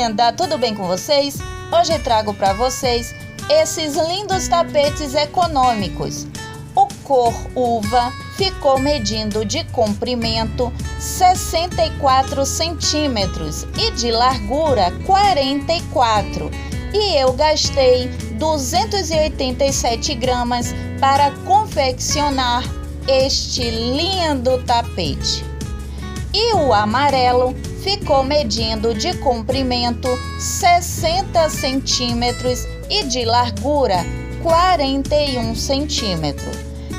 linda! Tudo bem com vocês? Hoje trago para vocês esses lindos tapetes econômicos. O cor uva ficou medindo de comprimento 64 centímetros e de largura 44. E eu gastei 287 gramas para confeccionar este lindo tapete. E o amarelo ficou medindo de comprimento 60 centímetros e de largura 41 centímetros.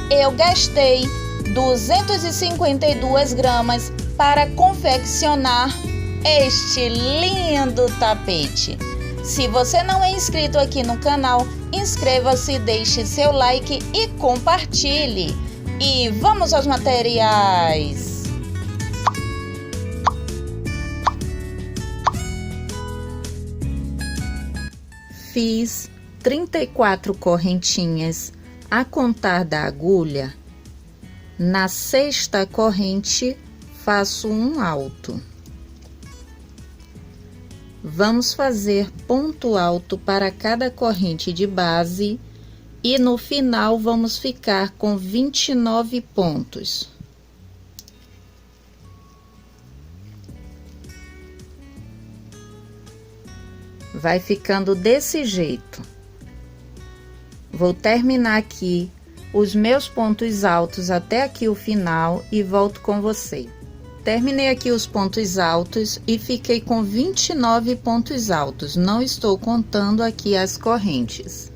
Eu gastei 252 gramas para confeccionar este lindo tapete. Se você não é inscrito aqui no canal, inscreva-se, deixe seu like e compartilhe. E vamos aos materiais! Fiz 34 correntinhas a contar da agulha. Na sexta corrente, faço um alto. Vamos fazer ponto alto para cada corrente de base e no final vamos ficar com 29 pontos. Vai ficando desse jeito. Vou terminar aqui os meus pontos altos até aqui o final e volto com você. Terminei aqui os pontos altos e fiquei com 29 pontos altos. Não estou contando aqui as correntes.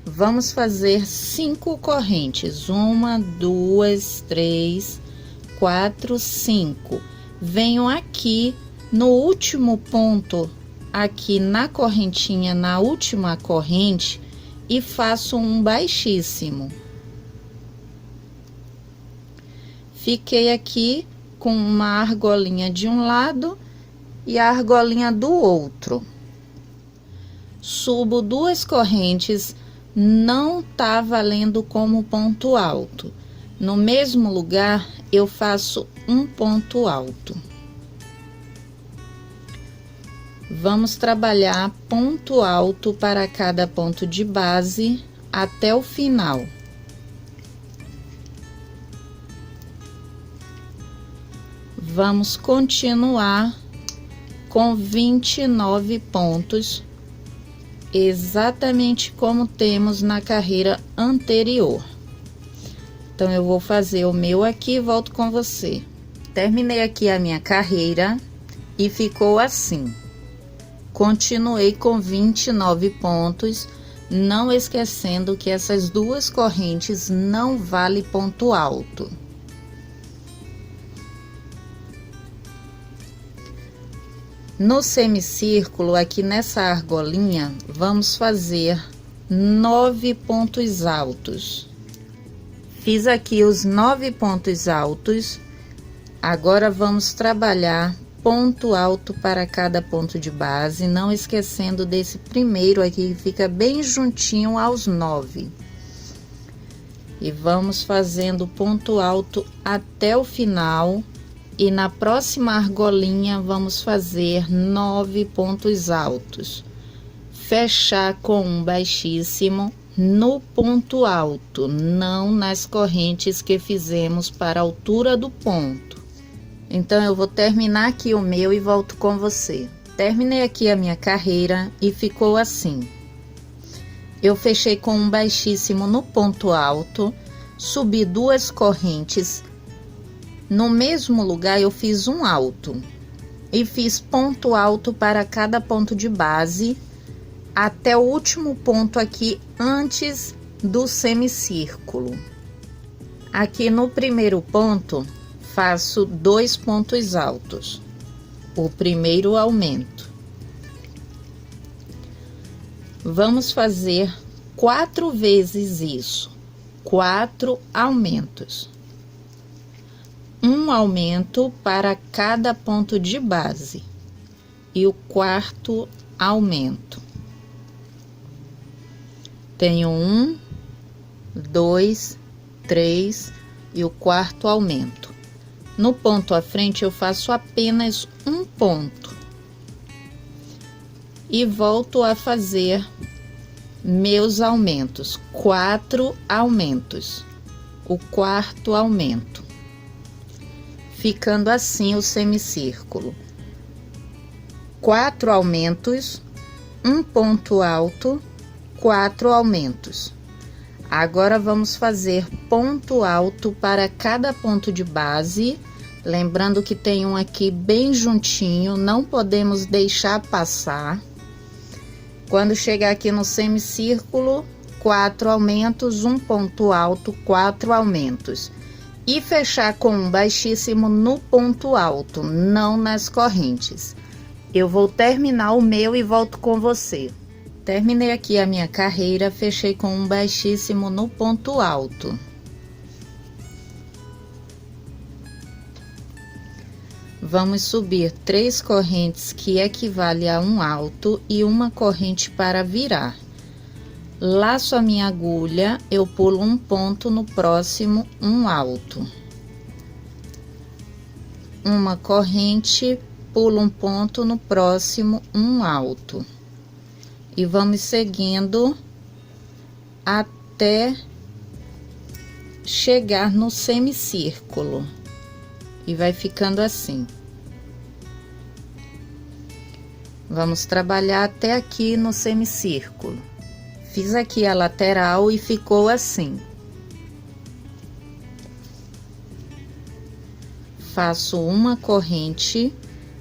Vamos fazer 5 correntes. 1, 2, 3, 4, 5. Venho aqui no último ponto, aqui na correntinha, na última corrente, e faço um baixíssimo. Fiquei aqui com uma argolinha de um lado e a argolinha do outro. Subo 2 correntes, não tá valendo como ponto alto. No mesmo lugar, eu faço um ponto alto. Vamos trabalhar ponto alto para cada ponto de base até o final. Vamos continuar com 29 pontos, exatamente como temos na carreira anterior. Então, eu vou fazer o meu aqui e volto com você. Terminei aqui a minha carreira e ficou assim. Continuei com 29 pontos, não esquecendo que essas 2 correntes não valem ponto alto. No semicírculo, aqui nessa argolinha, vamos fazer 9 pontos altos. Fiz aqui os 9 pontos altos. Agora vamos trabalhar ponto alto para cada ponto de base, não esquecendo desse primeiro aqui, que fica bem juntinho aos 9. E vamos fazendo ponto alto até o final. E na próxima argolinha, vamos fazer 9 pontos altos. Fechar com um baixíssimo no ponto alto, não nas correntes que fizemos para a altura do ponto. Então, eu vou terminar aqui o meu e volto com você. Terminei aqui a minha carreira e ficou assim. Eu fechei com um baixíssimo no ponto alto, subi 2 correntes. No mesmo lugar, eu fiz um alto. E fiz ponto alto para cada ponto de base, até o último ponto aqui, antes do semicírculo. Aqui no primeiro ponto, faço 2 pontos altos. O primeiro aumento. Vamos fazer 4 vezes isso. 4 aumentos. Um aumento para cada ponto de base. E o quarto aumento. Tenho 1, 2, 3 e o quarto aumento. No ponto à frente, eu faço apenas um ponto. e volto a fazer meus aumentos, 4 aumentos, o quarto aumento, ficando assim o semicírculo. 4 aumentos, um ponto alto, 4 aumentos. Agora vamos fazer ponto alto para cada ponto de base, lembrando que tem um aqui bem juntinho, não podemos deixar passar. Quando chegar aqui no semicírculo, 4 aumentos, um ponto alto, 4 aumentos. E fechar com um baixíssimo no ponto alto, não nas correntes. Eu vou terminar o meu e volto com você. Terminei aqui a minha carreira, fechei com um baixíssimo no ponto alto. Vamos subir 3 correntes, que equivale a um alto, e uma corrente para virar. Laço a minha agulha, eu pulo um ponto no próximo, um alto. Uma corrente, pulo um ponto no próximo, um alto. E vamos seguindo até chegar no semicírculo. E vai ficando assim. Vamos trabalhar até aqui no semicírculo. Fiz aqui a lateral e ficou assim. Faço uma corrente,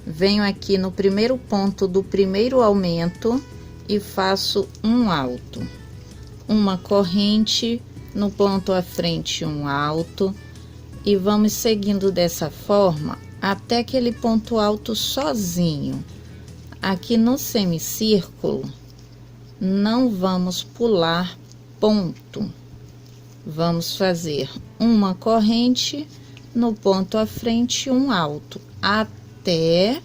venho aqui no primeiro ponto do primeiro aumento e faço um alto. Uma corrente, no ponto à frente um alto, e vamos seguindo dessa forma até aquele ponto alto sozinho. Aqui no semicírculo, não vamos pular ponto. Vamos fazer uma corrente, no ponto à frente um alto, até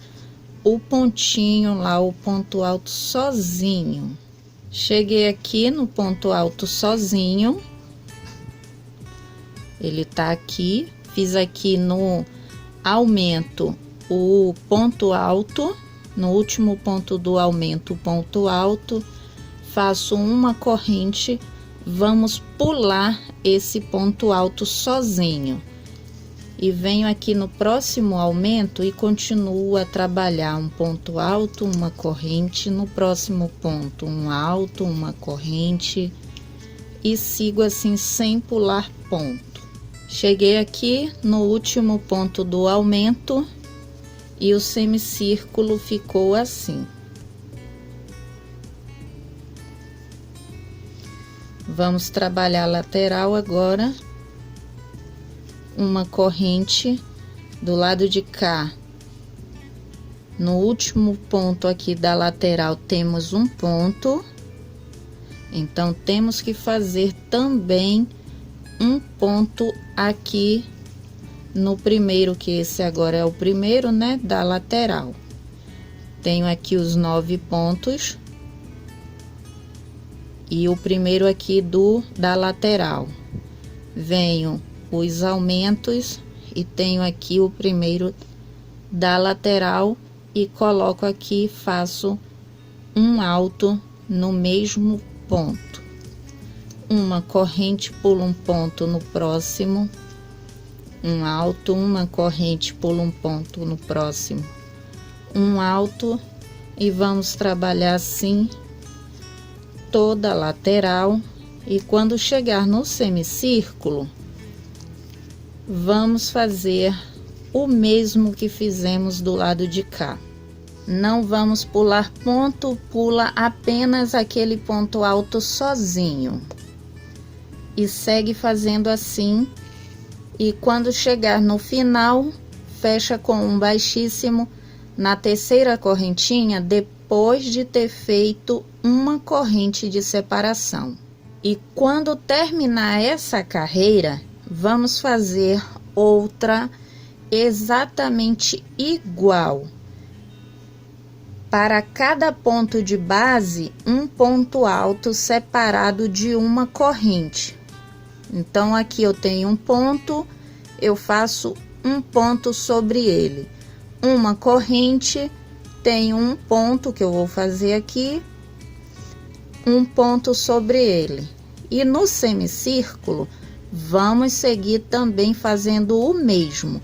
o pontinho lá, o ponto alto sozinho. Cheguei aqui no ponto alto sozinho. Ele tá aqui, fiz aqui no aumento o ponto alto, no último ponto do aumento, o ponto alto, faço uma corrente, vamos pular esse ponto alto sozinho. E venho aqui no próximo aumento e continuo a trabalhar um ponto alto, uma corrente, no próximo ponto um alto, uma corrente, e sigo assim sem pular ponto. Cheguei aqui no último ponto do aumento e o semicírculo ficou assim. Vamos trabalhar a lateral agora. Uma corrente do lado de cá. No último ponto aqui da lateral temos um ponto. Então, temos que fazer também um ponto aqui no primeiro, que esse agora é o primeiro, né, da lateral. Tenho aqui os 9 pontos e o primeiro aqui da lateral. Venho os aumentos e tenho aqui o primeiro da lateral e coloco aqui, faço um alto no mesmo ponto. Uma corrente, pulo um ponto no próximo, um alto, uma corrente, pulo um ponto no próximo, um alto, e vamos trabalhar assim toda a lateral. E quando chegar no semicírculo, vamos fazer o mesmo que fizemos do lado de cá. Não vamos pular ponto, pula apenas aquele ponto alto sozinho. E segue fazendo assim. E quando chegar no final, fecha com um baixíssimo na terceira correntinha, depois de ter feito uma corrente de separação. E quando terminar essa carreira, vamos fazer outra exatamente igual. Para cada ponto de base, um ponto alto separado de uma corrente. Então, aqui eu tenho um ponto, eu faço um ponto sobre ele. Uma corrente, tenho um ponto que eu vou fazer aqui, um ponto sobre ele. E no semicírculo, vamos seguir também fazendo o mesmo.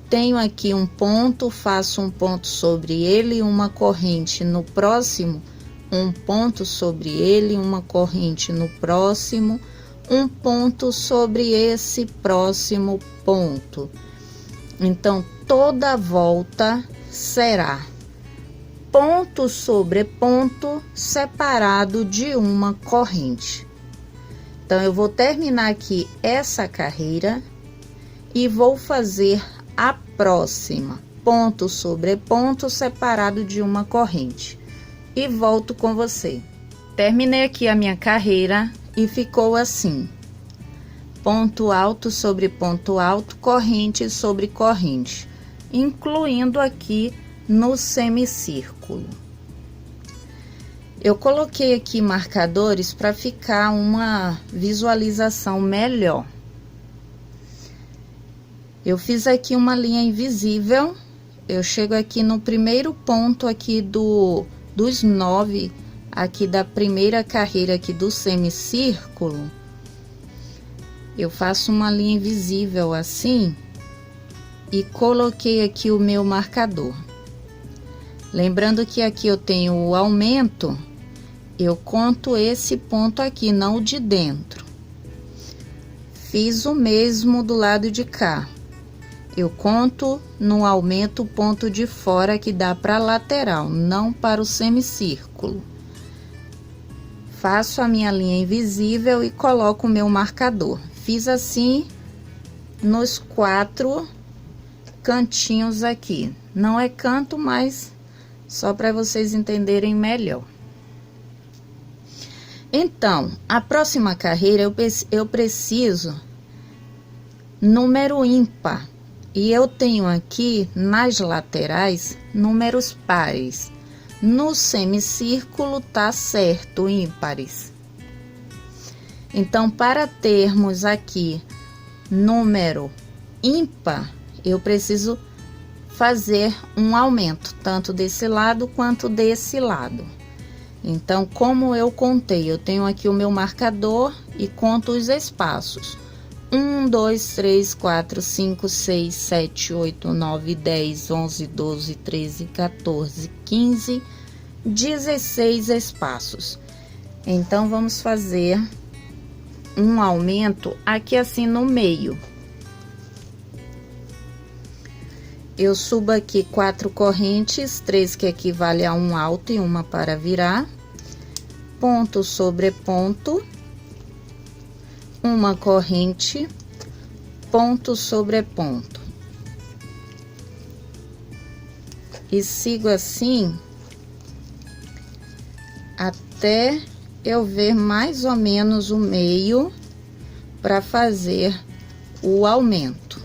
Tenho aqui um ponto, faço um ponto sobre ele, uma corrente no próximo, um ponto sobre ele, uma corrente no próximo, um ponto sobre esse próximo ponto. Então, toda volta será ponto sobre ponto separado de uma corrente. Então, eu vou terminar aqui essa carreira e vou fazer a próxima, ponto sobre ponto separado de uma corrente. E volto com você. Terminei aqui a minha carreira e ficou assim: ponto alto sobre ponto alto, corrente sobre corrente, incluindo aqui no semicírculo. Eu coloquei aqui marcadores para ficar uma visualização melhor. Eu fiz aqui uma linha invisível, eu chego aqui no primeiro ponto aqui dos 9, aqui da primeira carreira aqui do semicírculo. Eu faço uma linha invisível assim e coloquei aqui o meu marcador. Lembrando que aqui eu tenho o aumento, eu conto esse ponto aqui, não o de dentro. Fiz o mesmo do lado de cá. Eu conto no aumento o ponto de fora que dá para a lateral, não para o semicírculo. Faço a minha linha invisível e coloco o meu marcador. Fiz assim nos 4 cantinhos aqui. Não é canto, mas só para vocês entenderem melhor. Então, a próxima carreira eu preciso número ímpar. E eu tenho aqui nas laterais números pares. No semicírculo tá certo, ímpares. Então, para termos aqui número ímpar, eu preciso fazer um aumento, tanto desse lado quanto desse lado. Então, como eu contei, eu tenho aqui o meu marcador e conto os espaços. 1, 2, 3, 4, 5, 6, 7, 8, 9, 10, 11, 12, 13, 14, 15, 16 espaços. Então, vamos fazer um aumento aqui assim no meio. Eu subo aqui 4 correntes, 3 que equivale a um alto e uma para virar. Ponto sobre ponto. Uma corrente, ponto sobre ponto. E sigo assim até eu ver mais ou menos o meio para fazer o aumento.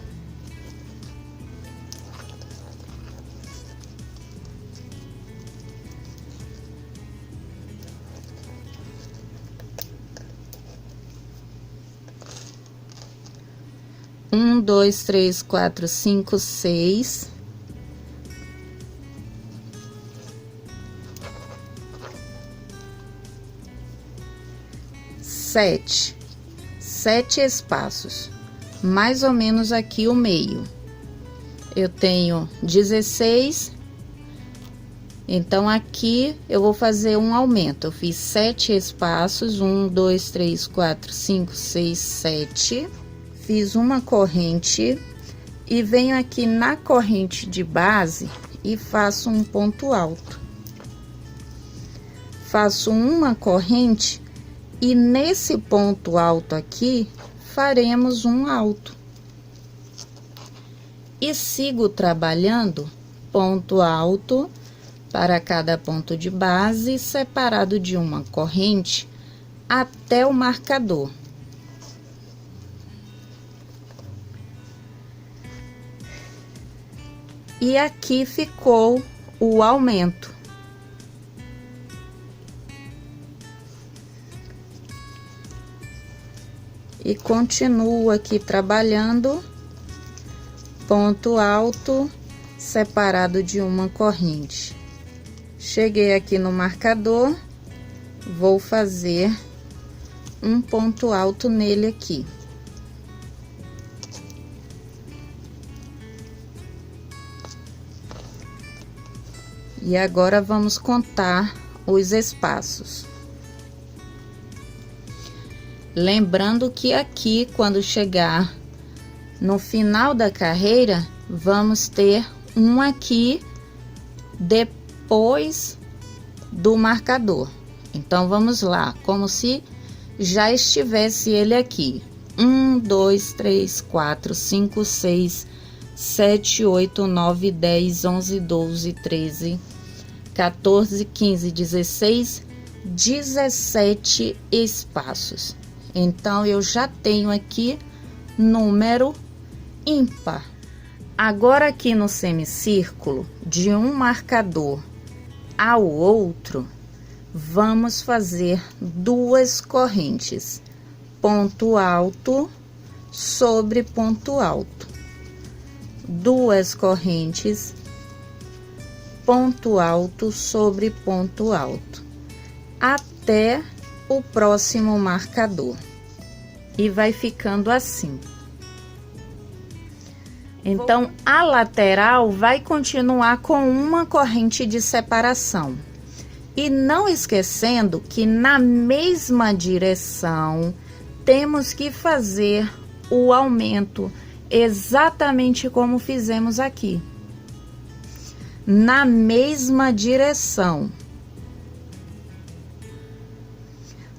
Um, 2, 3, 4, 5, 6. 7. 7 espaços. Mais ou menos aqui o meio. Eu tenho 16. Então, aqui eu vou fazer um aumento. Eu fiz 7 espaços. 1, 2, 3, 4, 5, 6, 7. Fiz uma corrente e venho aqui na corrente de base e faço um ponto alto. Faço uma corrente e nesse ponto alto aqui faremos um alto. E sigo trabalhando ponto alto para cada ponto de base, separado de uma corrente até o marcador. E aqui ficou o aumento. E continuo aqui trabalhando ponto alto separado de uma corrente. Cheguei aqui no marcador, vou fazer um ponto alto nele aqui. E agora vamos contar os espaços. Lembrando que aqui, quando chegar no final da carreira, vamos ter um aqui depois do marcador. Então, vamos lá, como se já estivesse ele aqui. 1, 2, 3, 4, 5, 6, 7, 8, 9, 10, 11, 12, 13, 14, 15, 16, 17 espaços. Então, eu já tenho aqui número ímpar. Agora, aqui no semicírculo, de um marcador ao outro, vamos fazer duas correntes. Ponto alto sobre ponto alto. Duas correntes, ponto alto sobre ponto alto, até o próximo marcador. E vai ficando assim. Então, a lateral vai continuar com uma corrente de separação. E não esquecendo que na mesma direção temos que fazer o aumento exatamente como fizemos aqui. Na mesma direção.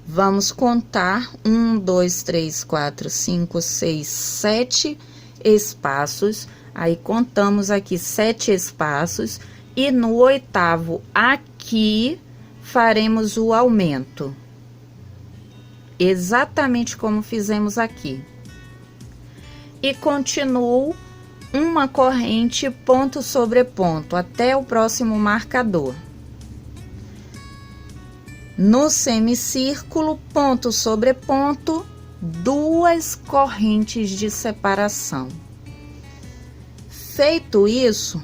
Vamos contar 1, 2, 3, 4, 5, 6, 7 espaços. Aí contamos aqui 7 espaços e no oitavo aqui faremos o aumento. Exatamente como fizemos aqui. E continuo uma corrente ponto sobre ponto até o próximo marcador. No semicírculo, ponto sobre ponto, duas correntes de separação. Feito isso,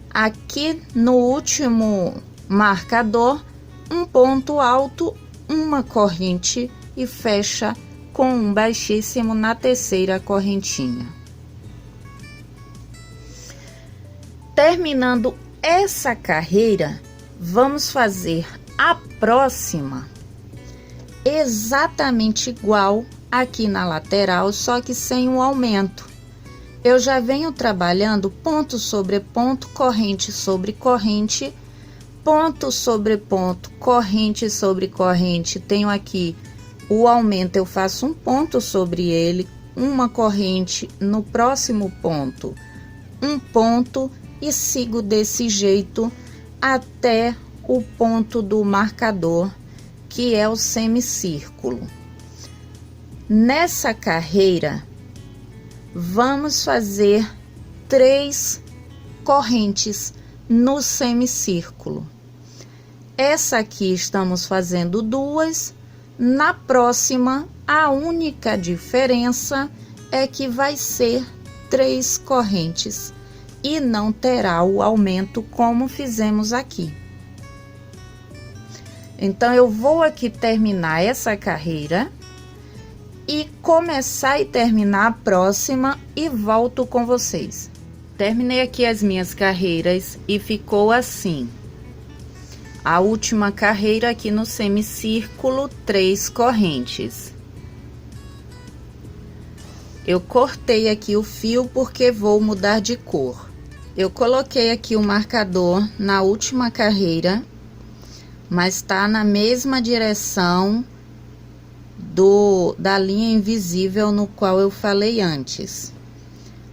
aqui no último marcador, um ponto alto, uma corrente e fecha com um baixíssimo na terceira correntinha. Terminando essa carreira, vamos fazer a próxima exatamente igual aqui na lateral, só que sem o aumento. Eu já venho trabalhando ponto sobre ponto, corrente sobre corrente, ponto sobre ponto, corrente sobre corrente. Tenho aqui o aumento, eu faço um ponto sobre ele, uma corrente no próximo ponto, um ponto e sigo desse jeito até o ponto do marcador, que é o semicírculo. Nessa carreira, vamos fazer 3 correntes no semicírculo. Essa aqui estamos fazendo 2, na próxima a única diferença é que vai ser 3 correntes e não terá o aumento como fizemos aqui. Então, eu vou aqui terminar essa carreira e começar e terminar a próxima e volto com vocês. Terminei aqui as minhas carreiras e ficou assim. A última carreira aqui no semicírculo, 3 correntes. Eu cortei aqui o fio porque vou mudar de cor. Eu coloquei aqui o marcador na última carreira, mas tá na mesma direção da linha invisível no qual eu falei antes.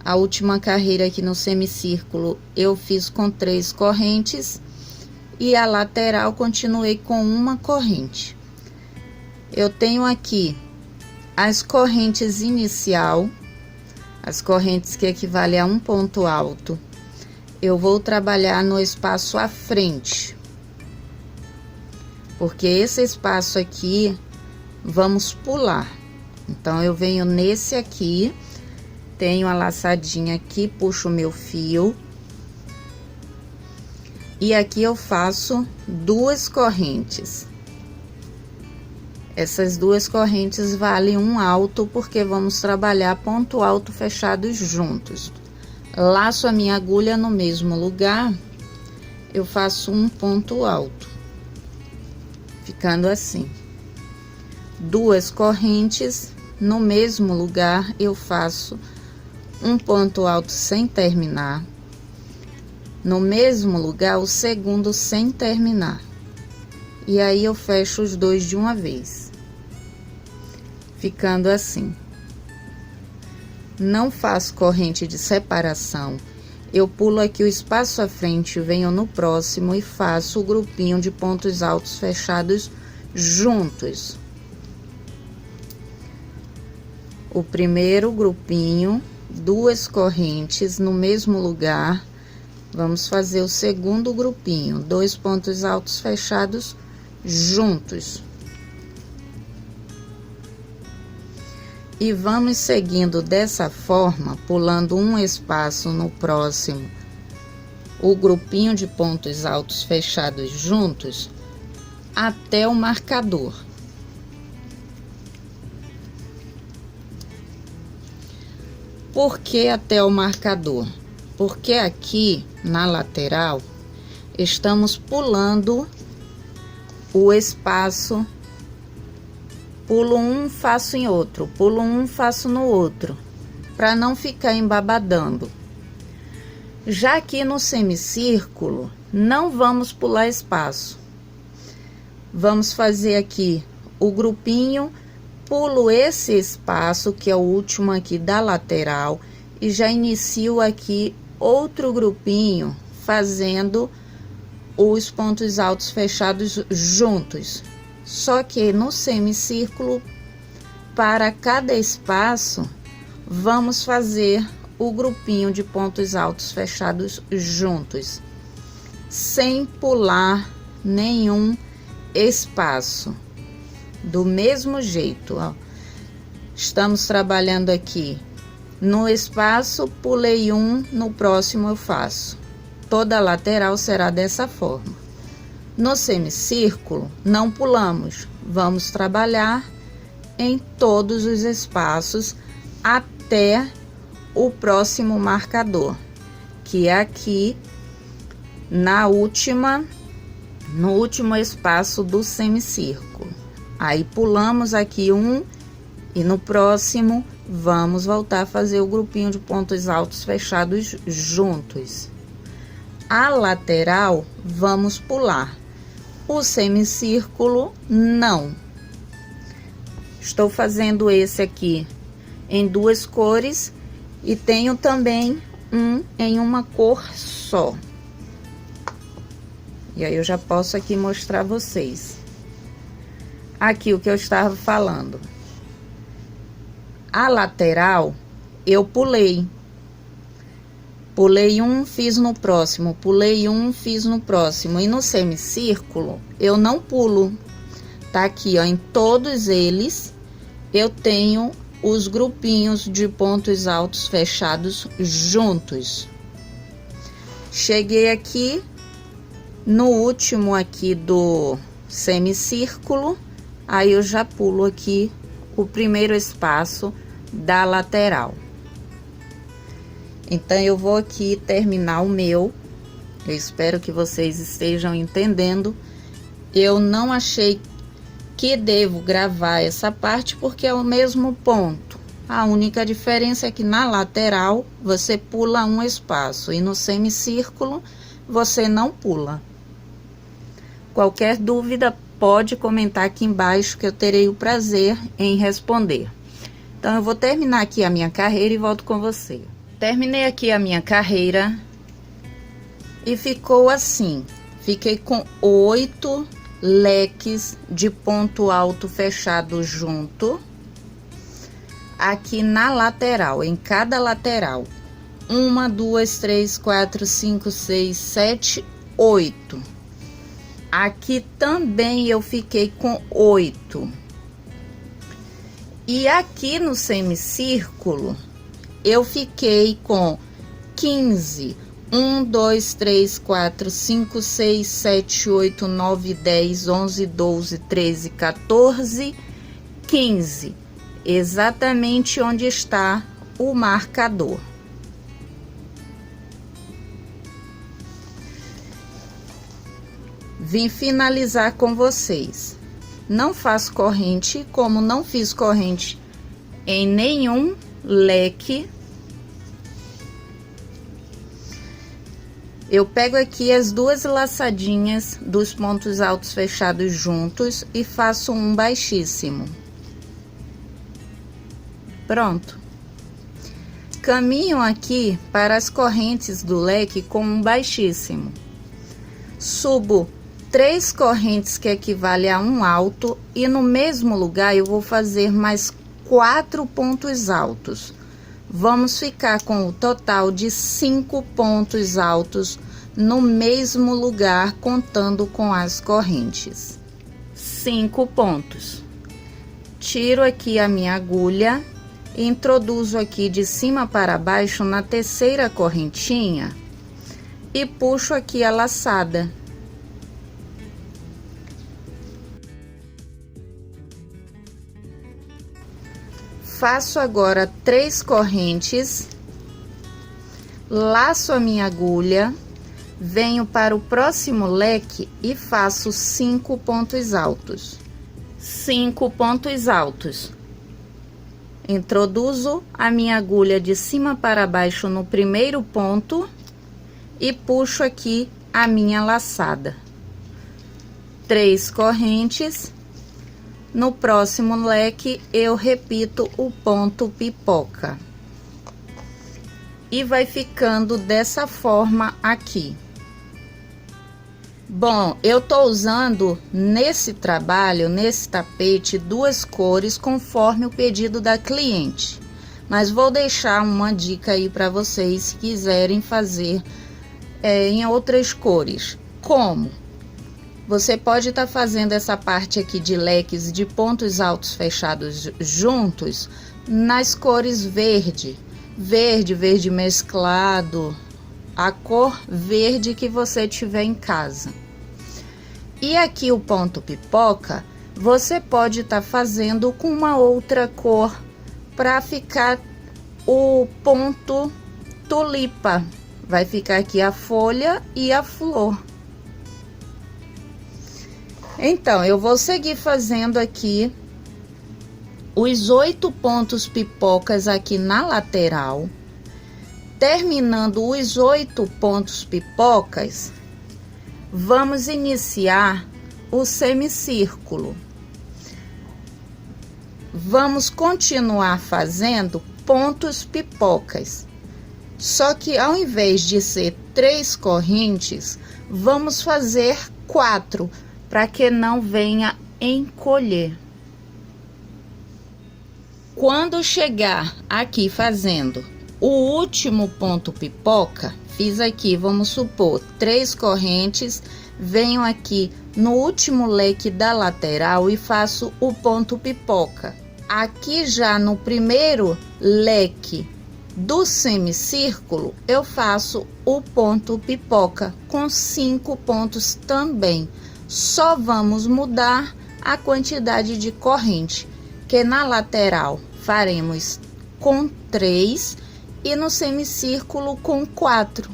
A última carreira aqui no semicírculo eu fiz com 3 correntes e a lateral continuei com uma corrente. Eu tenho aqui as correntes inicial, as correntes que equivalem a um ponto alto. Eu vou trabalhar no espaço à frente, porque esse espaço aqui vamos pular. Então, eu venho nesse aqui, tenho a laçadinha aqui, puxo o meu fio E aqui eu faço 2 correntes. Essas 2 correntes valem um alto, porque vamos trabalhar ponto alto fechados juntos. Laço a minha agulha no mesmo lugar, eu faço um ponto alto, ficando assim. 2 correntes, no mesmo lugar eu faço um ponto alto sem terminar. No mesmo lugar, o segundo sem terminar. E aí eu fecho os 2 de uma vez, ficando assim. Não faço corrente de separação. Eu pulo aqui o espaço à frente, venho no próximo e faço o grupinho de pontos altos fechados juntos. O primeiro grupinho, 2 correntes no mesmo lugar. Vamos fazer o segundo grupinho, 2 pontos altos fechados juntos. E vamos seguindo dessa forma, pulando um espaço no próximo, o grupinho de pontos altos fechados juntos, até o marcador. Por que até o marcador? Porque aqui na lateral estamos pulando o espaço. Pulo um, faço em outro, pulo um, faço no outro, para não ficar embabadando. Já aqui no semicírculo, não vamos pular espaço. Vamos fazer aqui o grupinho, pulo esse espaço, que é o último aqui da lateral, e já inicio aqui outro grupinho, fazendo os pontos altos fechados juntos. Só que no semicírculo, para cada espaço, vamos fazer o grupinho de pontos altos fechados juntos, sem pular nenhum espaço. Do mesmo jeito, ó. Estamos trabalhando aqui no espaço, pulei um, no próximo eu faço. Toda a lateral será dessa forma. No semicírculo, não pulamos, vamos trabalhar em todos os espaços até o próximo marcador, que é aqui no último espaço do semicírculo. Aí pulamos aqui um e no próximo vamos voltar a fazer o grupinho de pontos altos fechados juntos. A lateral vamos pular. O semicírculo, não. Estou fazendo esse aqui em 2 cores e tenho também um em uma cor só. E aí eu já posso aqui mostrar a vocês. Aqui o que eu estava falando. A lateral, eu pulei. Pulei um, fiz no próximo, pulei um, fiz no próximo. E no semicírculo, eu não pulo. Tá aqui, ó, em todos eles, eu tenho os grupinhos de pontos altos fechados juntos. Cheguei aqui, no último aqui do semicírculo, aí eu já pulo aqui o primeiro espaço da lateral. Então, eu vou aqui terminar o meu. Eu espero que vocês estejam entendendo. Eu não achei que devo gravar essa parte, porque é o mesmo ponto. A única diferença é que na lateral, você pula um espaço. E no semicírculo, você não pula. Qualquer dúvida, pode comentar aqui embaixo, que eu terei o prazer em responder. Então, eu vou terminar aqui a minha carreira e volto com você. Terminei aqui a minha carreira e ficou assim. Fiquei com 8 leques de ponto alto fechado junto. Aqui na lateral, em cada lateral. 1, 2, 3, 4, 5, 6, 7, 8. Aqui também eu fiquei com 8. E aqui no semicírculo, eu fiquei com 15 1, 2, 3, 4, 5, 6, 7, 8, 9, 10, 11, 12, 13, 14, 15. Exatamente onde está o marcador. Vim finalizar com vocês. Não faço corrente, como não fiz corrente em nenhum leque. Eu pego aqui as duas laçadinhas dos pontos altos fechados juntos e faço um baixíssimo. Pronto. Caminho aqui para as correntes do leque com um baixíssimo. Subo 3 correntes que equivale a um alto e no mesmo lugar eu vou fazer mais 4 pontos altos. Vamos ficar com o total de 5 pontos altos no mesmo lugar, contando com as correntes. 5 pontos. Tiro aqui a minha agulha, introduzo aqui de cima para baixo na terceira correntinha e puxo aqui a laçada. Faço agora 3 correntes, laço a minha agulha, venho para o próximo leque e faço 5 pontos altos. 5 pontos altos. Introduzo a minha agulha de cima para baixo no primeiro ponto e puxo aqui a minha laçada. 3 correntes. No próximo leque, eu repito o ponto pipoca. E vai ficando dessa forma aqui. Bom, eu tô usando nesse trabalho, nesse tapete, 2 cores conforme o pedido da cliente. Mas vou deixar uma dica aí para vocês se quiserem fazer em outras cores. Como? Você pode estar fazendo essa parte aqui de leques de pontos altos fechados juntos nas cores verde, verde mesclado, a cor verde que você tiver em casa. E aqui o ponto pipoca, você pode estar fazendo com uma outra cor para ficar o ponto tulipa. Vai ficar aqui a folha e a flor. Então, eu vou seguir fazendo aqui os 8 pontos pipocas aqui na lateral. Terminando os 8 pontos pipocas, vamos iniciar o semicírculo. Vamos continuar fazendo pontos pipocas. Só que ao invés de ser 3 correntes, vamos fazer 4, para que não venha encolher. Quando chegar aqui fazendo o último ponto pipoca, fiz aqui, vamos supor, 3 correntes, venho aqui no último leque da lateral e faço o ponto pipoca. Aqui já no primeiro leque do semicírculo, eu faço o ponto pipoca com 5 pontos também. Só vamos mudar a quantidade de corrente, que na lateral faremos com 3 e no semicírculo com 4.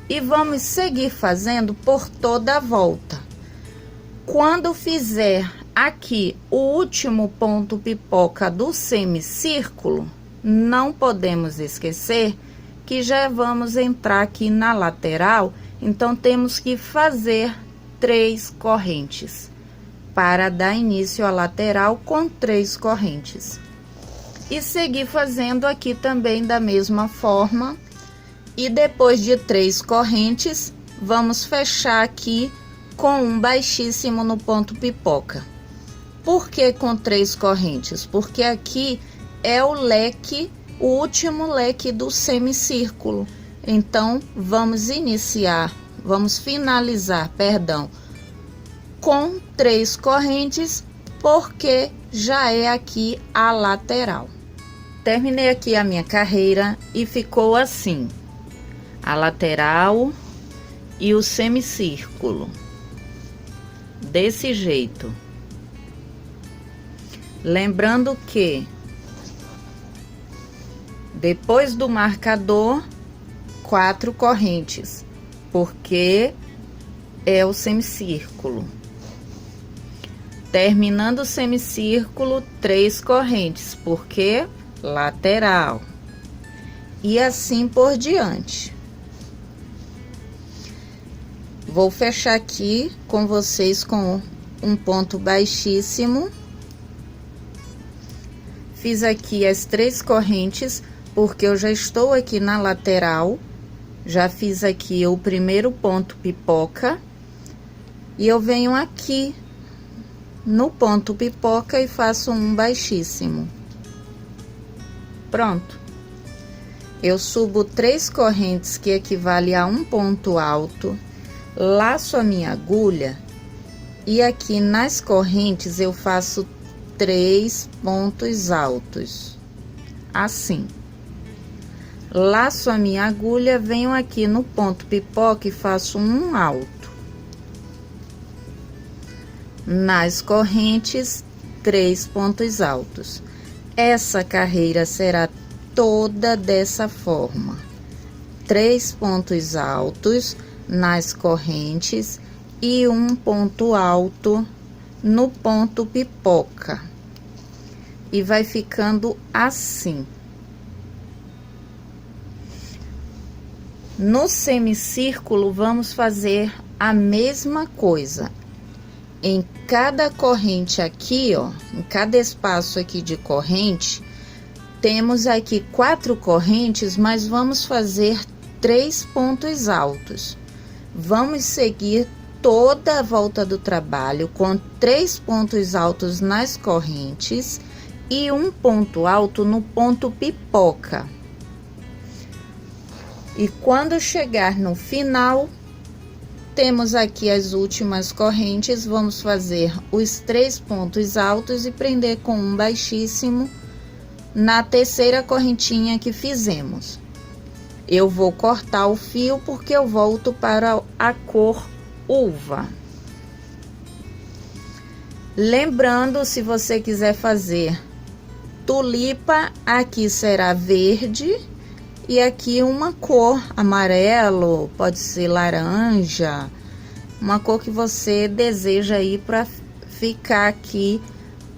E vamos seguir fazendo por toda a volta. Quando fizer aqui o último ponto pipoca do semicírculo, não podemos esquecer que já vamos entrar aqui na lateral, então temos que fazer 3 correntes para dar início à lateral com 3 correntes e seguir fazendo aqui também da mesma forma. E depois de 3 correntes, vamos fechar aqui com um baixíssimo no ponto pipoca. Por que com 3 correntes? Porque aqui é o leque, o último leque do semicírculo. Então vamos finalizar, perdão, com 3 correntes, porque já é aqui a lateral. Terminei aqui a minha carreira e ficou assim. a lateral e o semicírculo. Desse jeito. Lembrando que depois do marcador, 4 correntes, porque é o semicírculo. Terminando o semicírculo, 3 correntes, porque lateral. E assim por diante. Vou fechar aqui com vocês com um ponto baixíssimo. Fiz aqui as 3 correntes, porque eu já estou aqui na lateral. Já fiz aqui o primeiro ponto pipoca. E eu venho aqui no ponto pipoca e faço um baixíssimo. Pronto. Eu subo 3 correntes, que equivale a um ponto alto. Laço a minha agulha e aqui nas correntes eu faço 3 pontos altos, assim. Laço a minha agulha, venho aqui no ponto pipoca e faço um alto. Nas correntes, 3 pontos altos. Essa carreira será toda dessa forma: 3 pontos altos nas correntes e um ponto alto no ponto pipoca. E vai ficando assim. No semicírculo, vamos fazer a mesma coisa. Em cada corrente aqui, ó, em cada espaço aqui de corrente, temos aqui 4 correntes, mas vamos fazer 3 pontos altos. Vamos seguir toda a volta do trabalho com 3 pontos altos nas correntes e um ponto alto no ponto pipoca. E quando chegar no final, temos aqui as últimas correntes, vamos fazer os 3 pontos altos e prender com um baixíssimo na terceira correntinha que fizemos. Eu vou cortar o fio porque eu volto para a cor uva. Lembrando, se você quiser fazer tulipa, aqui será verde e aqui uma cor amarelo, pode ser laranja, uma cor que você deseja aí para ficar aqui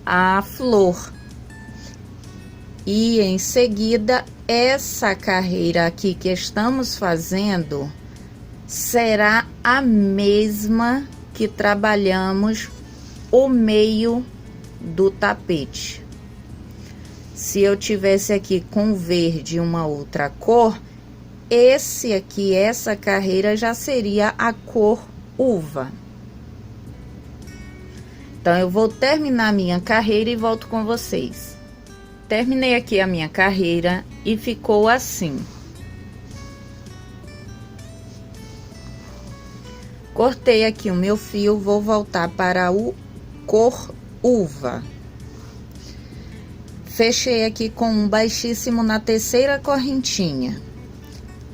a flor. E em seguida, essa carreira aqui que estamos fazendo será a mesma que trabalhamos o meio do tapete. Se eu tivesse aqui com verde uma outra cor, essa carreira já seria a cor uva. Então, eu vou terminar minha carreira e volto com vocês. Terminei aqui a minha carreira e ficou assim. Cortei aqui o meu fio, vou voltar para o cor uva. Fechei aqui com um baixíssimo na terceira correntinha.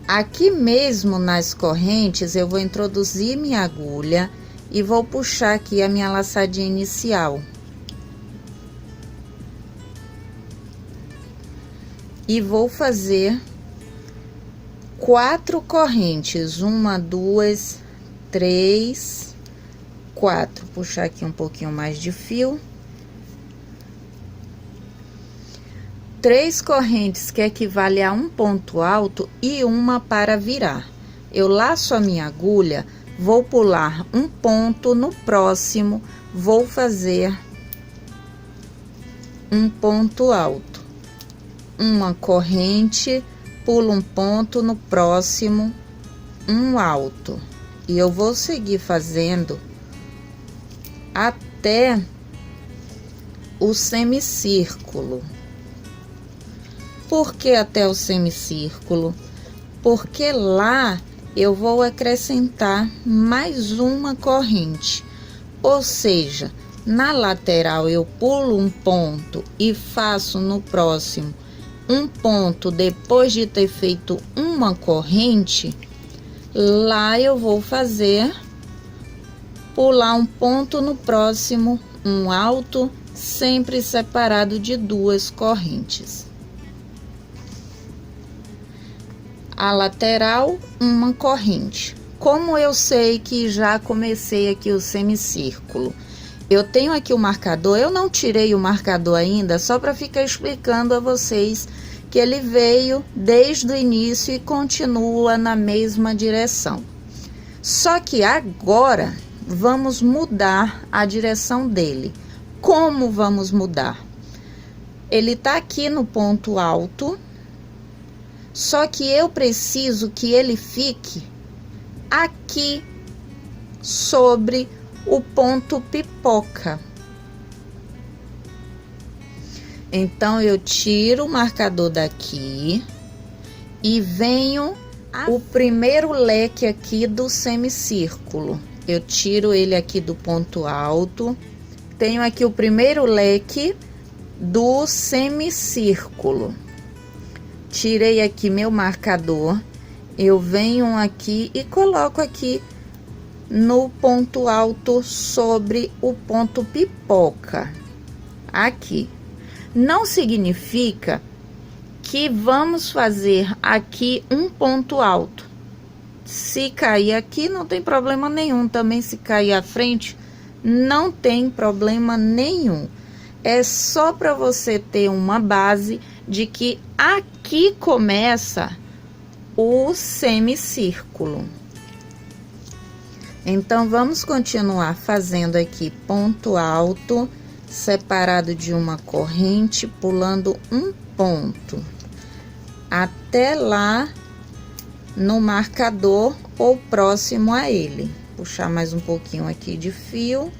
Aqui mesmo nas correntes, eu vou introduzir minha agulha e vou puxar aqui a minha laçadinha inicial. E vou fazer 4 correntes, 1, 2, 3, 4. Puxar aqui um pouquinho mais de fio. 3 correntes que equivale a um ponto alto e uma para virar. Eu laço a minha agulha, vou pular um ponto, no próximo vou fazer um ponto alto. Uma corrente, pulo um ponto, no próximo um alto. E eu vou seguir fazendo até o semicírculo. Por que até o semicírculo? Porque lá eu vou acrescentar mais uma corrente. Ou seja, na lateral eu pulo um ponto e faço no próximo um ponto depois de ter feito uma corrente, lá eu vou fazer pular um ponto no próximo, um alto, sempre separado de duas correntes. A lateral, uma corrente. Como eu sei que já comecei aqui o semicírculo, eu tenho aqui o marcador, eu não tirei o marcador ainda, só para ficar explicando a vocês que ele veio desde o início e continua na mesma direção. Só que agora vamos mudar a direção dele. Como vamos mudar? Ele tá aqui no ponto alto, só que eu preciso que ele fique aqui sobre o ponto pipoca. Então, eu tiro o marcador daqui e venho o primeiro leque aqui do semicírculo. Eu tiro ele aqui do ponto alto. Tenho aqui o primeiro leque do semicírculo. Tirei aqui meu marcador. Eu venho aqui e coloco aqui no ponto alto sobre o ponto pipoca. Aqui. Não significa que vamos fazer aqui um ponto alto. Se cair aqui, não tem problema nenhum. Também se cair à frente, não tem problema nenhum. É só para você ter uma base de que aqui começa o semicírculo. Então, vamos continuar fazendo aqui ponto alto, separado de uma corrente, pulando um ponto, até lá no marcador ou próximo a ele. Puxar mais um pouquinho aqui de fio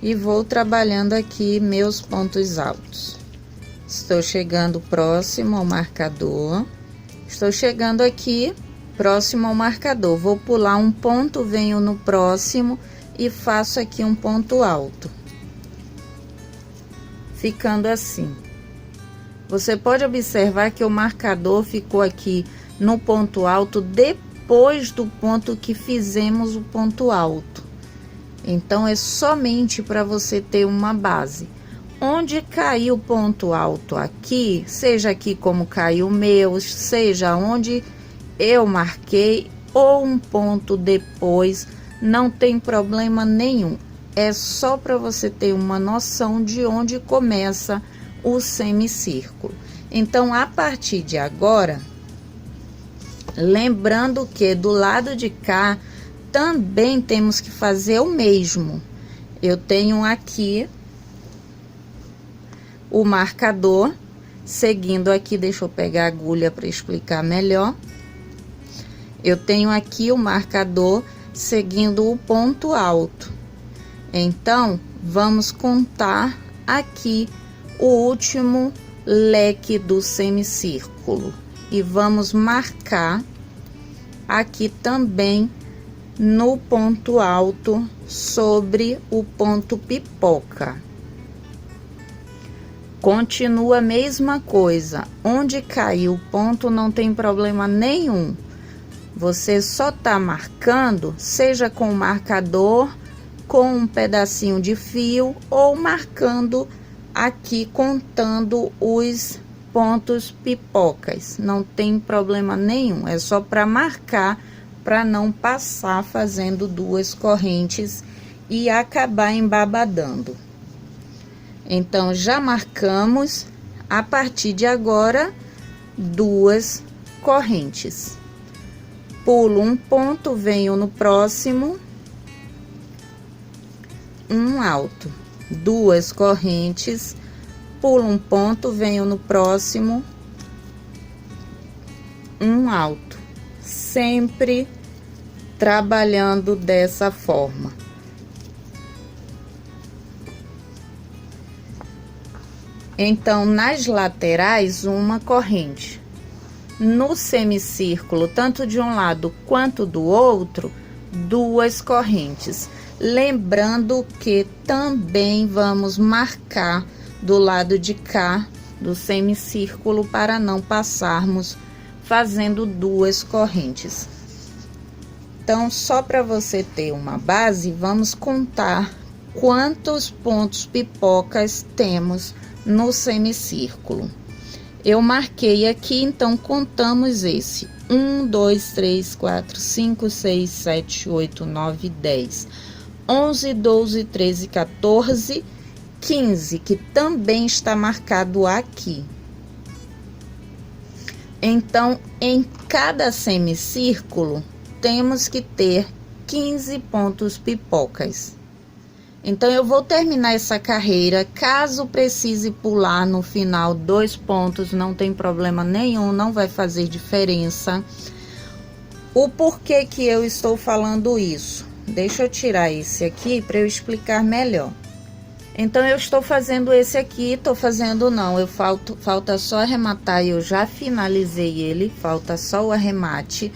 e vou trabalhando aqui meus pontos altos. Estou chegando próximo ao marcador, estou chegando aqui próximo ao marcador, vou pular um ponto, venho no próximo e faço aqui um ponto alto. Ficando assim. Você pode observar que o marcador ficou aqui no ponto alto depois do ponto que fizemos o ponto alto. Então, é somente para você ter uma base. Onde caiu o ponto alto aqui, seja aqui como caiu o meu, seja onde eu marquei ou um ponto depois, não tem problema nenhum. É só para você ter uma noção de onde começa o semicírculo. Então, a partir de agora, lembrando que do lado de cá também temos que fazer o mesmo. Eu tenho aqui o marcador, seguindo aqui, deixa eu pegar a agulha para explicar melhor. Eu tenho aqui o marcador seguindo o ponto alto. Então, vamos contar aqui o último leque do semicírculo e vamos marcar aqui também no ponto alto sobre o ponto pipoca. Continua a mesma coisa, onde caiu o ponto não tem problema nenhum. Você só tá marcando, seja com o marcador, com um pedacinho de fio ou marcando aqui, contando os pontos pipocas. Não tem problema nenhum, é só para marcar, para não passar fazendo duas correntes e acabar embabadando. Então, já marcamos, a partir de agora, duas correntes. Pulo um ponto, venho no próximo, um alto, duas correntes, pulo um ponto, venho no próximo, um alto, sempre trabalhando dessa forma. Então, nas laterais, uma corrente. No semicírculo, tanto de um lado quanto do outro, duas correntes. Lembrando que também vamos marcar do lado de cá do semicírculo para não passarmos fazendo 2 correntes. Então, só para você ter uma base, vamos contar quantos pontos pipocas temos no semicírculo. Eu marquei aqui, então contamos esse: 1, 2, 3, 4, 5, 6, 7, 8, 9, 10, 11, 12, 13, 14, 15, que também está marcado aqui. Então, em cada semicírculo, temos que ter 15 pontos pipocas. Então, eu vou terminar essa carreira. Caso precise pular no final 2 pontos, não tem problema nenhum, não vai fazer diferença. O porquê que eu estou falando isso? Deixa eu tirar esse aqui para eu explicar melhor. Então, eu estou fazendo esse aqui, falta só arrematar, eu já finalizei ele, falta só o arremate.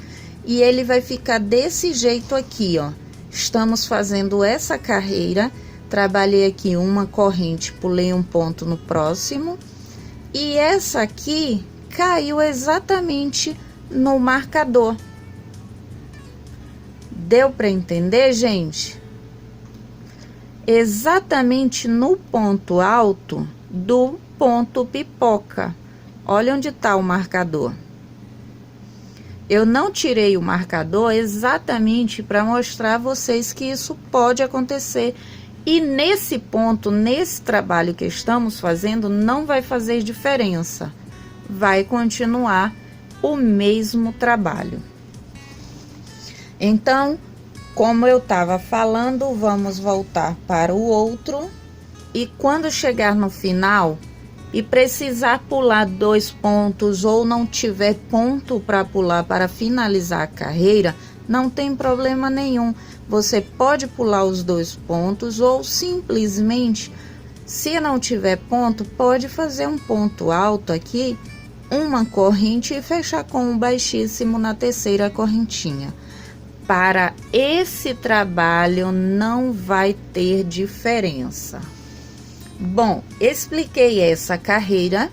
E ele vai ficar desse jeito aqui, ó. Estamos fazendo essa carreira, trabalhei aqui uma corrente, pulei um ponto no próximo. E essa aqui caiu exatamente no marcador. Deu para entender, gente? Exatamente no ponto alto do ponto pipoca. Olha onde está o marcador. Eu não tirei o marcador exatamente para mostrar a vocês que isso pode acontecer. E nesse ponto, nesse trabalho que estamos fazendo, não vai fazer diferença. Vai continuar o mesmo trabalho. Então, como eu estava falando, vamos voltar para o outro. E quando chegar no final e precisar pular 2 pontos ou não tiver ponto para pular para finalizar a carreira, não tem problema nenhum. Você pode pular os 2 pontos ou simplesmente, se não tiver ponto, pode fazer um ponto alto aqui, uma corrente e fechar com um baixíssimo na terceira correntinha. Para esse trabalho não vai ter diferença. Bom, expliquei essa carreira.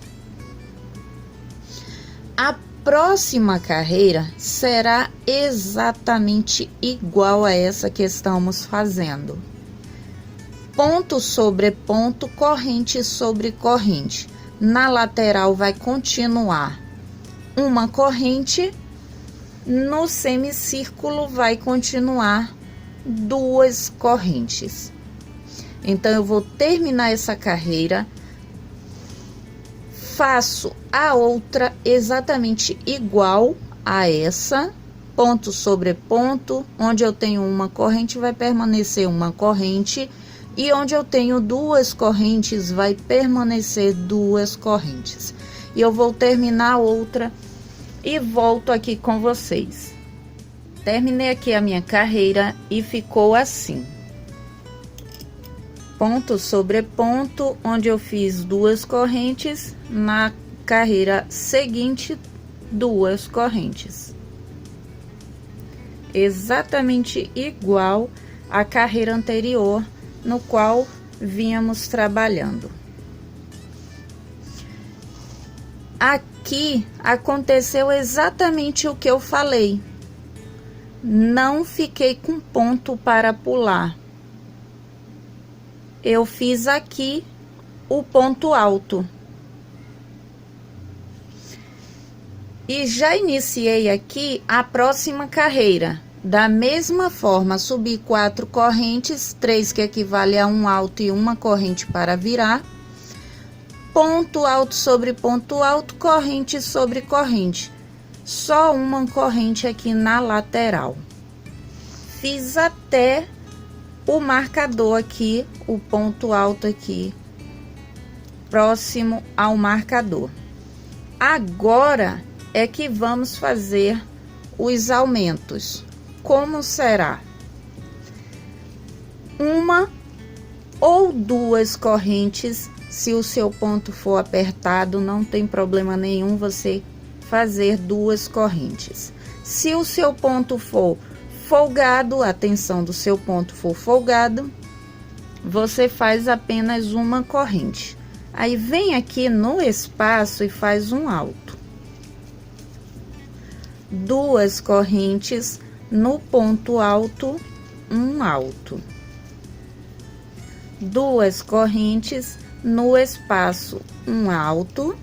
A próxima carreira será exatamente igual a essa que estamos fazendo. Ponto sobre ponto, corrente sobre corrente. Na lateral vai continuar uma corrente, no semicírculo vai continuar 2 correntes. Então, eu vou terminar essa carreira, faço a outra exatamente igual a essa, ponto sobre ponto, onde eu tenho uma corrente vai permanecer uma corrente, e onde eu tenho 2 correntes vai permanecer 2 correntes. E eu vou terminar a outra e volto aqui com vocês. Terminei aqui a minha carreira e ficou assim. Ponto sobre ponto, onde eu fiz 2 correntes, na carreira seguinte 2 correntes. Exatamente igual à carreira anterior, no qual vínhamos trabalhando. Aqui aconteceu exatamente o que eu falei. Não fiquei com ponto para pular. Eu fiz aqui o ponto alto. E já iniciei aqui a próxima carreira. Da mesma forma, subi 4 correntes, 3 que equivale a um alto e uma corrente para virar. Ponto alto sobre ponto alto, corrente sobre corrente. Só uma corrente aqui na lateral. Fiz até o marcador aqui, o ponto alto aqui, próximo ao marcador. Agora é que vamos fazer os aumentos. Como será? Uma ou 2 correntes, se o seu ponto for apertado, não tem problema nenhum você fazer 2 correntes. Se o seu ponto for folgado, a tensão do seu ponto for folgado, você faz apenas uma corrente. Aí vem aqui no espaço e faz um alto. 2 correntes no ponto alto, um alto. 2 correntes no espaço, um alto.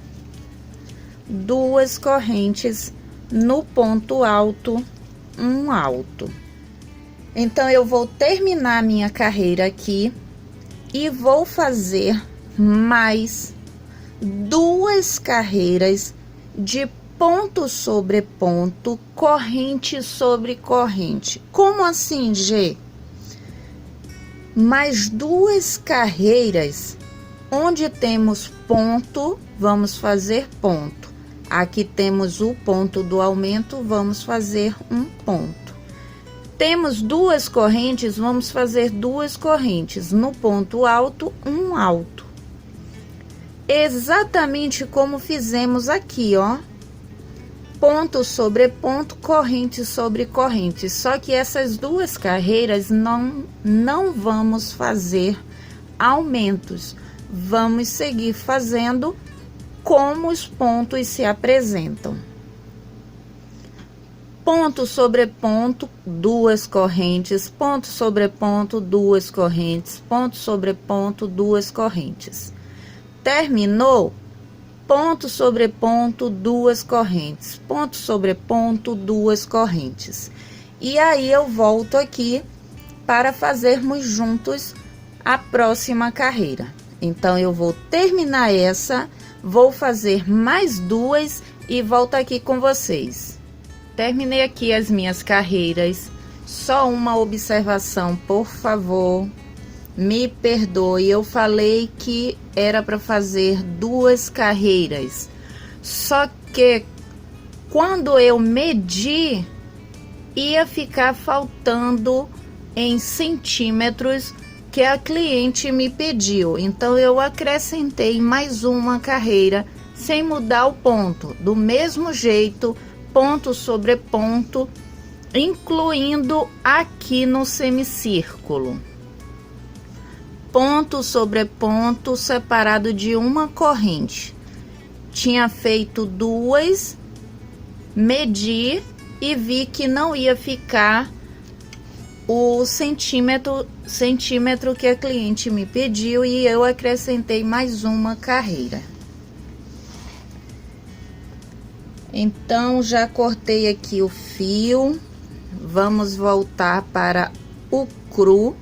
2 correntes no ponto alto, um alto. Então, eu vou terminar minha carreira aqui e vou fazer mais 2 carreiras de ponto sobre ponto, corrente sobre corrente. Como assim, G? Mais 2 carreiras, onde temos ponto, vamos fazer ponto. Aqui temos o ponto do aumento, vamos fazer um ponto. Temos 2 correntes, vamos fazer 2 correntes. No ponto alto, um alto. Exatamente como fizemos aqui, ó. Ponto sobre ponto, corrente sobre corrente. Só que essas 2 carreiras não vamos fazer aumentos. Vamos seguir fazendo como os pontos se apresentam. Ponto sobre ponto, 2 correntes, ponto sobre ponto, 2 correntes, ponto sobre ponto, 2 correntes. Terminou? Ponto sobre ponto, 2 correntes, ponto sobre ponto, 2 correntes. E aí eu volto aqui para fazermos juntos a próxima carreira. Então, eu vou terminar essa, vou fazer mais 2 e volto aqui com vocês. Terminei aqui as minhas carreiras. Só uma observação, por favor. Me perdoe, eu falei que era para fazer 2 carreiras. Só que quando eu medi, ia ficar faltando em centímetros que a cliente me pediu. Então, eu acrescentei mais uma carreira sem mudar o ponto. Do mesmo jeito, ponto sobre ponto, incluindo aqui no semicírculo. Ponto sobre ponto separado de uma corrente. Tinha feito 2, medi e vi que não ia ficar o centímetro que a cliente me pediu e eu acrescentei mais uma carreira. Então, já cortei aqui o fio, vamos voltar para o cru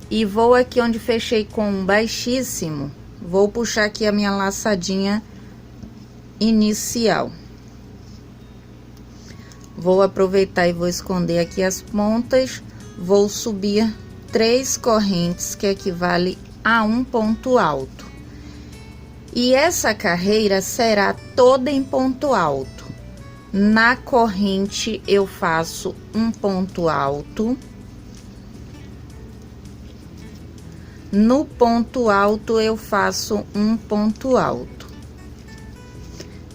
e vou aqui onde fechei com um baixíssimo, vou puxar aqui a minha laçadinha inicial. Vou aproveitar e vou esconder aqui as pontas, vou subir 3 correntes, que equivale a um ponto alto. E essa carreira será toda em ponto alto. Na corrente eu faço um ponto alto. No ponto alto eu faço um ponto alto.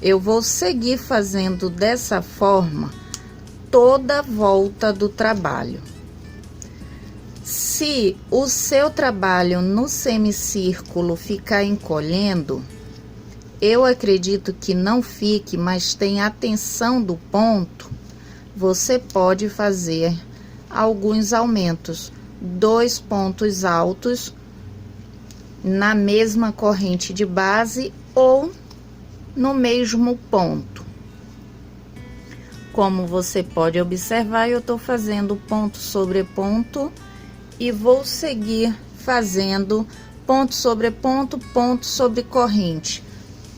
Eu vou seguir fazendo dessa forma toda a volta do trabalho. Se o seu trabalho no semicírculo ficar encolhendo, eu acredito que não fique, mas tem a tensão do ponto, você pode fazer alguns aumentos, 2 pontos altos na mesma corrente de base ou no mesmo ponto. Como você pode observar, eu tô fazendo ponto sobre ponto e vou seguir fazendo ponto sobre ponto, ponto sobre corrente,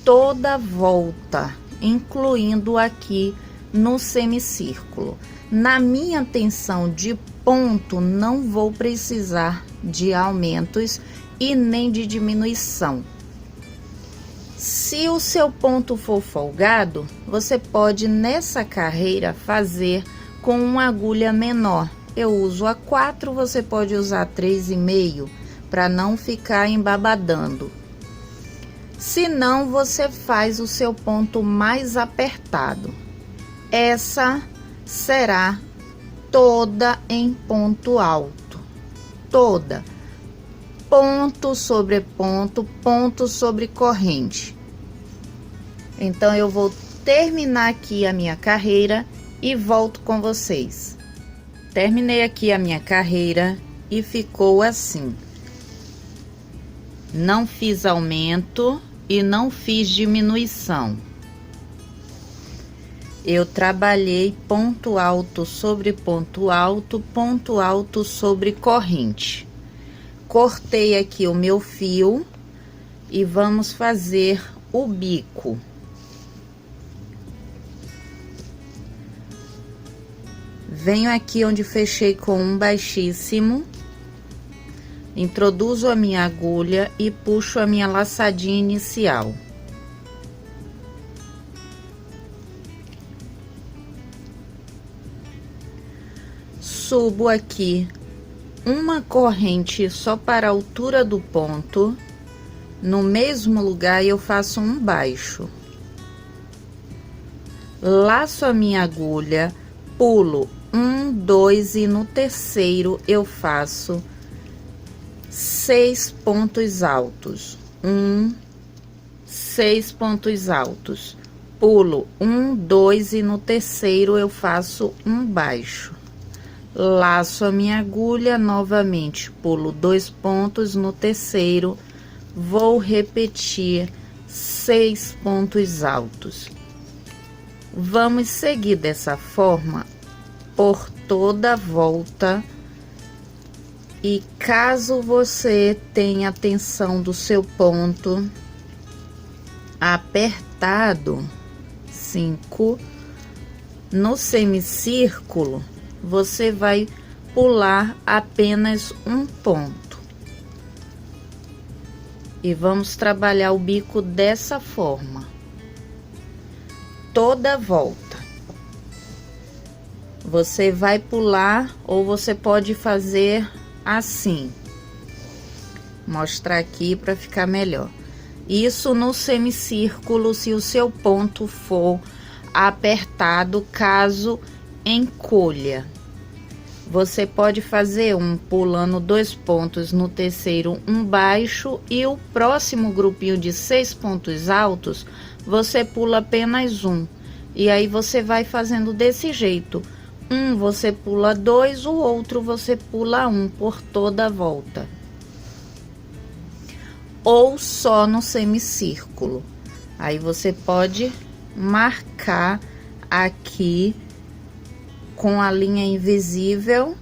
toda a volta, incluindo aqui no semicírculo. Na minha tensão de ponto, não vou precisar de aumentos e nem de diminuição. Se o seu ponto for folgado, você pode nessa carreira fazer com uma agulha menor. Eu uso a 4, você pode usar 3,5 para não ficar embabadando. Se não, você faz o seu ponto mais apertado. Essa será toda em ponto alto, toda. ponto sobre ponto, ponto sobre corrente. Então eu vou terminar aqui a minha carreira e volto com vocês. Terminei aqui a minha carreira e ficou assim. Não fiz aumento e não fiz diminuição. Eu trabalhei ponto alto sobre ponto alto sobre corrente. Cortei aqui o meu fio e vamos fazer o bico. Venho aqui onde fechei com um baixíssimo, introduzo a minha agulha e puxo a minha laçadinha inicial. Subo aqui uma corrente só para a altura do ponto. No mesmo lugar eu faço um baixo. Laço a minha agulha, pulo 1, 2 e no terceiro eu faço 6 pontos altos. 6 pontos altos. Pulo 1, 2 e no terceiro eu faço um baixo. Laço a minha agulha novamente, pulo 2 pontos no terceiro, vou repetir 6 pontos altos. Vamos seguir dessa forma por toda a volta. E caso você tenha a tensão do seu ponto apertado, 5, no semicírculo, você vai pular apenas um ponto. E vamos trabalhar o bico dessa forma. Toda a volta. Você vai pular ou você pode fazer assim. Mostrar aqui para ficar melhor. Isso no semicírculo, se o seu ponto for apertado, caso encolha. Você pode fazer pulando 2 pontos no terceiro, um baixo, e o próximo grupinho de 6 pontos altos, você pula apenas um. E aí você vai fazendo desse jeito. Você pula 2, o outro você pula 1 por toda a volta. Ou só no semicírculo. Aí você pode marcar aqui com a linha invisível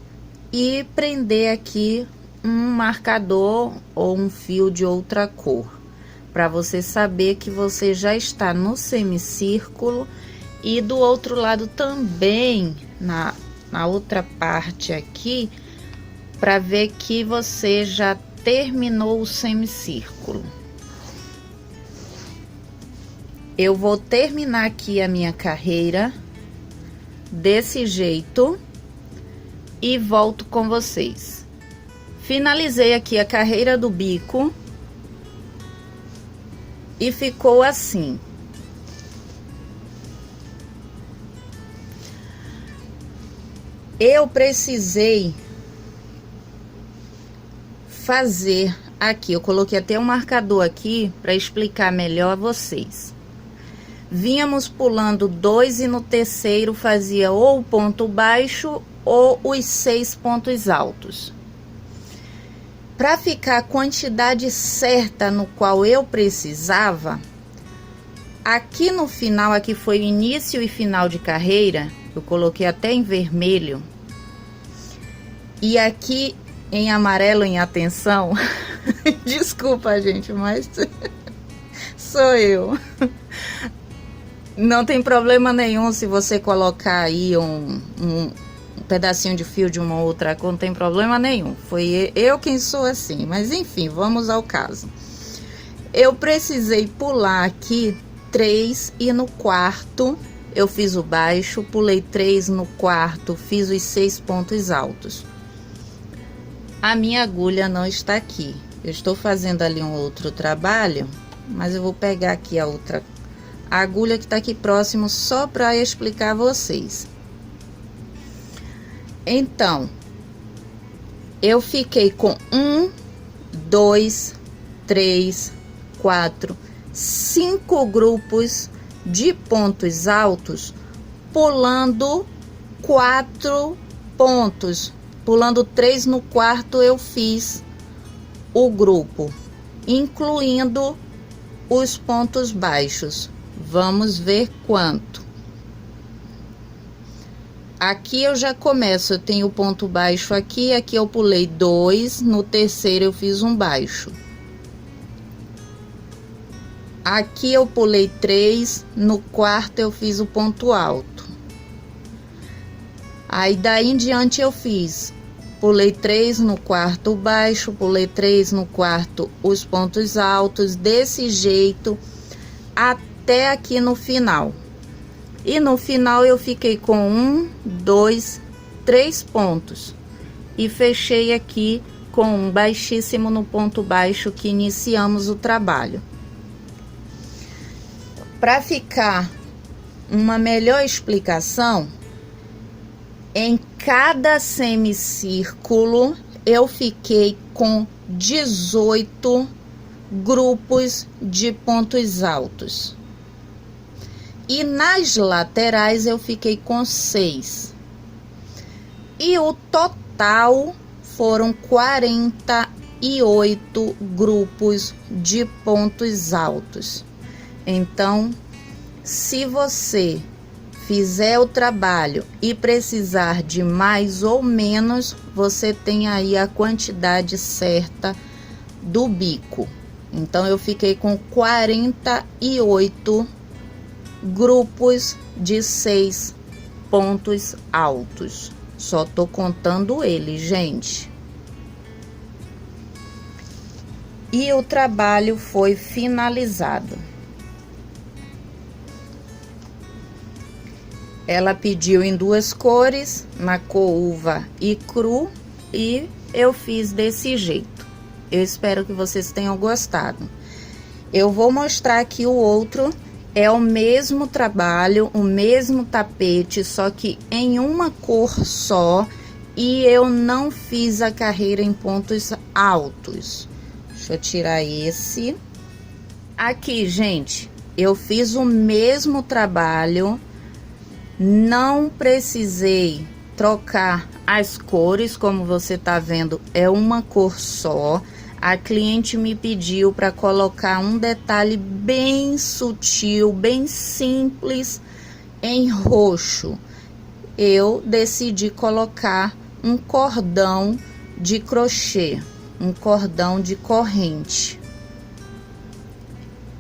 e prender aqui um marcador ou um fio de outra cor, para você saber que você já está no semicírculo. E do outro lado também, na outra parte aqui, para ver que você já terminou o semicírculo. Eu vou terminar aqui a minha carreira desse jeito e volto com vocês. Finalizei aqui a carreira do bico e ficou assim. Eu precisei fazer aqui, eu coloquei até um marcador aqui para explicar melhor a vocês. Vínhamos pulando 2 e no terceiro fazia ou o ponto baixo ou os 6 pontos altos. Para ficar a quantidade certa no qual eu precisava, aqui no final, aqui foi o início e final de carreira, eu coloquei até em vermelho. E aqui em amarelo, em atenção. Desculpa, gente, mas sou eu. Não tem problema nenhum se você colocar aí um pedacinho de fio de uma outra cor, não tem problema nenhum. Foi eu quem sou assim, mas enfim, vamos ao caso. Eu precisei pular aqui 3 e no quarto eu fiz o baixo, pulei 3 no quarto, fiz os 6 pontos altos. A minha agulha não está aqui. Eu estou fazendo ali um outro trabalho, mas eu vou pegar aqui a outra agulha que está aqui próximo só para explicar a vocês. Então, eu fiquei com 1 2, 3, 4, 5 grupos de pontos altos, pulando 4 pontos. Pulando 3 no quarto, eu fiz o grupo, incluindo os pontos baixos. Vamos ver quanto. Aqui eu já começo, eu tenho ponto baixo aqui eu pulei 2, no terceiro eu fiz um baixo. Aqui eu pulei 3, no quarto eu fiz o ponto alto. Aí daí em diante eu pulei 3 no quarto baixo, pulei 3 no quarto os pontos altos, desse jeito até aqui no final. E no final eu fiquei com 1, 2, 3 pontos e fechei aqui com um baixíssimo no ponto baixo que iniciamos o trabalho. Para ficar uma melhor explicação, em cada semicírculo eu fiquei com 18 grupos de pontos altos. E nas laterais eu fiquei com 6. E o total foram 48 grupos de pontos altos. Então, se você fizer o trabalho e precisar de mais ou menos, você tem aí a quantidade certa do bico. Então, eu fiquei com 48 grupos de 6 pontos altos. Só tô contando eles, gente. E o trabalho foi finalizado. Ela pediu em 2 cores, na cor uva e cru, e eu fiz desse jeito. Eu espero que vocês tenham gostado. Eu vou mostrar aqui o outro. É o mesmo trabalho, o mesmo tapete, só que em uma cor só, e eu não fiz a carreira em pontos altos. Deixa eu tirar esse. Aqui, gente, eu fiz o mesmo trabalho, não precisei trocar as cores, como você tá vendo, é uma cor só. A cliente me pediu para colocar um detalhe bem sutil, bem simples em roxo. Eu decidi colocar um cordão de crochê, um cordão de corrente.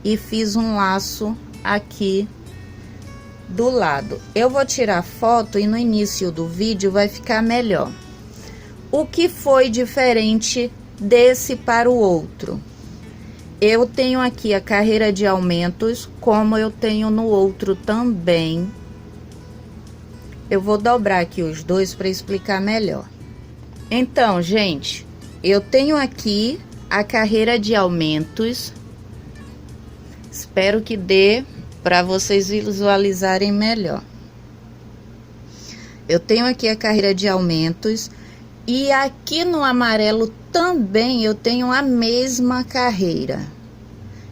E fiz um laço aqui do lado. Eu vou tirar foto e no início do vídeo vai ficar melhor. O que foi diferente desse para o outro? Eu tenho aqui a carreira de aumentos, como eu tenho no outro também. Eu vou dobrar aqui os dois para explicar melhor. Então, gente, eu tenho aqui a carreira de aumentos. Espero que dê para vocês visualizarem melhor. Eu tenho aqui a carreira de aumentos. E aqui no amarelo também eu tenho a mesma carreira.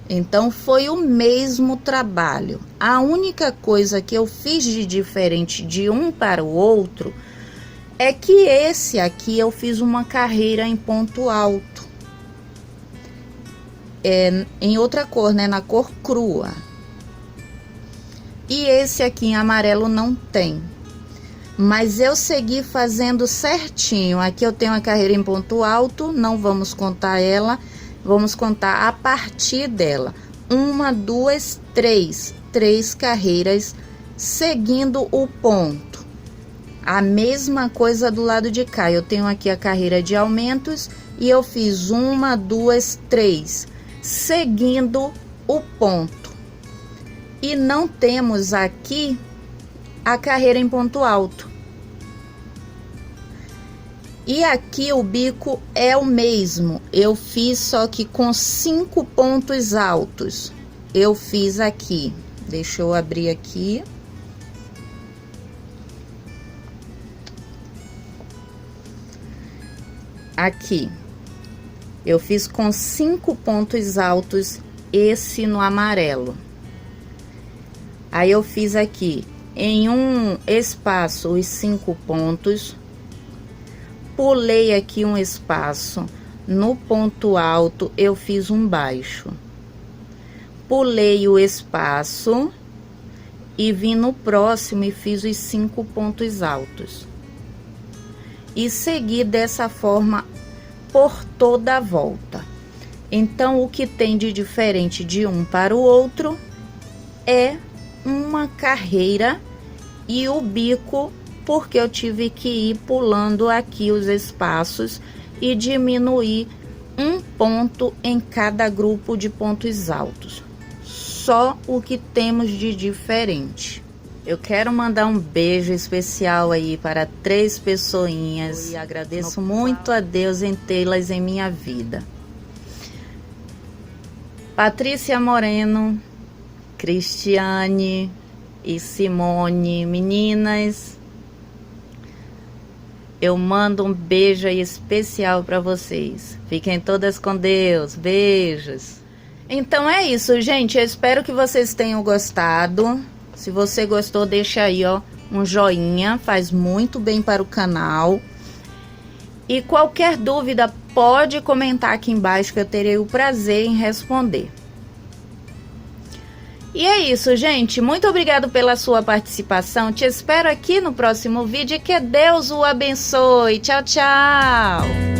Então, foi o mesmo trabalho. A única coisa que eu fiz de diferente de um para o outro é que esse aqui eu fiz uma carreira em ponto alto. Em outra cor, né? Na cor crua. E esse aqui em amarelo não tem. Mas eu segui fazendo certinho. Aqui eu tenho a carreira em ponto alto, não vamos contar ela, vamos contar a partir dela. 1, 2, 3. 3 carreiras seguindo o ponto. A mesma coisa do lado de cá. Eu tenho aqui a carreira de aumentos e eu fiz 1, 2, 3, seguindo o ponto. E não temos aqui a carreira em ponto alto. E aqui o bico é o mesmo. Eu fiz só que com 5 pontos altos. Eu fiz aqui. Deixa eu abrir aqui. Aqui. Eu fiz com 5 pontos altos, esse no amarelo. Aí eu fiz aqui em um espaço os 5 pontos, pulei aqui um espaço, no ponto alto eu fiz um baixo, pulei o espaço e vim no próximo e fiz os 5 pontos altos. E segui dessa forma por toda a volta. Então, o que tem de diferente de um para o outro é uma carreira e o bico, porque eu tive que ir pulando aqui os espaços e diminuir um ponto em cada grupo de pontos altos. Só o que temos de diferente. Eu quero mandar um beijo especial aí para 3 pessoinhas e agradeço muito a Deus em tê-las em minha vida. Patrícia Moreno, Cristiane e Simone. Meninas, eu mando um beijo aí especial para vocês. Fiquem todas com Deus. Beijos. Então é isso, gente. Eu espero que vocês tenham gostado. Se você gostou, deixa aí, ó, um joinha. Faz muito bem para o canal. E qualquer dúvida, pode comentar aqui embaixo que eu terei o prazer em responder. E é isso, gente. Muito obrigado pela sua participação. Te espero aqui no próximo vídeo e que Deus o abençoe. Tchau, tchau!